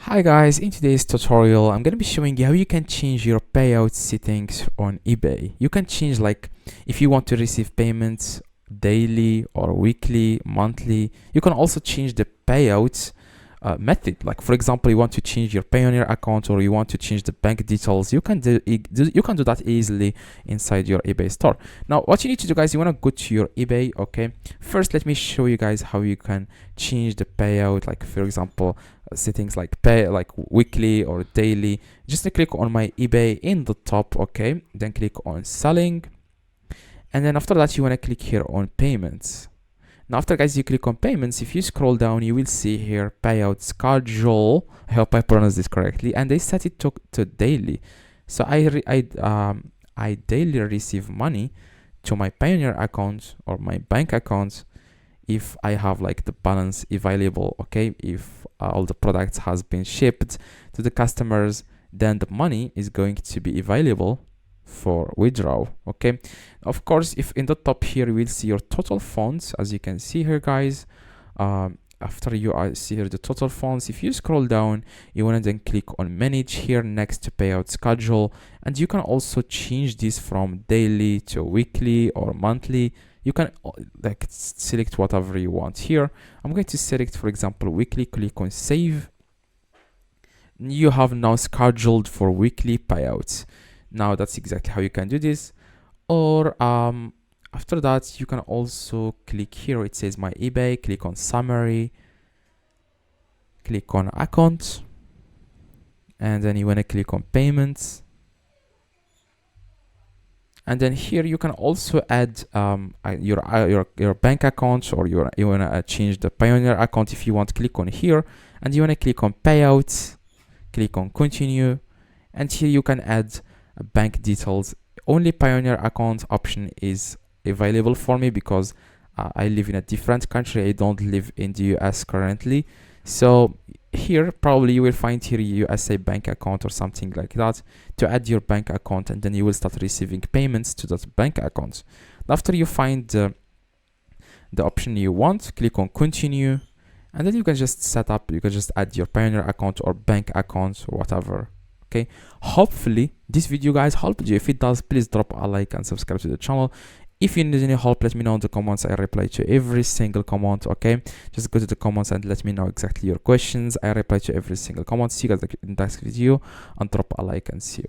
Hi guys, in today's tutorial I'm gonna be showing you how you can change your payout settings on eBay. You can change, like, if you want to receive payments daily or weekly, monthly. You can also change the payout method. Like, for example, you want to change your Payoneer account or you want to change the bank details. You can do that easily inside your eBay store. Now what you need to do, guys, you want to go to your eBay. Okay, first let me show you guys how you can change the payout, like for example settings like weekly or daily. Just click on my eBay in the top. Okay, then click on selling, and then after that you want to click here on payments. Now after, guys, you click on payments, if you scroll down you will see here payout schedule. I hope I pronounced this correctly, and they set it to daily. So I daily receive money to my Payoneer account or my bank account if I have like the balance available. Okay, if all the products has been shipped to the customers, then the money is going to be available for withdraw. Okay, of course, if in the top here you will see your total funds, as you can see here, guys. After you see here the total funds, if you scroll down you want to then click on manage here next to payout schedule, and you can also change this from daily to weekly or monthly. You can like select whatever you want here. I'm going to select, for example, weekly. Click on save. You have now scheduled for weekly payouts. Now that's exactly how you can do this. Or after that you can also click here, it says my eBay, click on summary, click on account, and then you want to click on payments. And then here you can also add your bank account, or you want to change the Payoneer account. If you want, click on here and you want to click on payouts, click on continue, and here you can add bank details. Only Payoneer account option is available for me because I live in a different country. I don't live in the US currently. So here probably you will find here USA bank account or something like that to add your bank account, and then you will start receiving payments to that bank account. After you find the option you want, click on continue, and then you can just set up, you can just add your Payoneer account or bank account or whatever. Okay, hopefully this video, guys, helped you. If it does, please drop a like and subscribe to the channel. If you need any help, let me know in the comments. I reply to every single comment. Okay, just go to the comments and let me know exactly your questions. I reply to every single comment. See you guys in the next video, and drop a like and see you.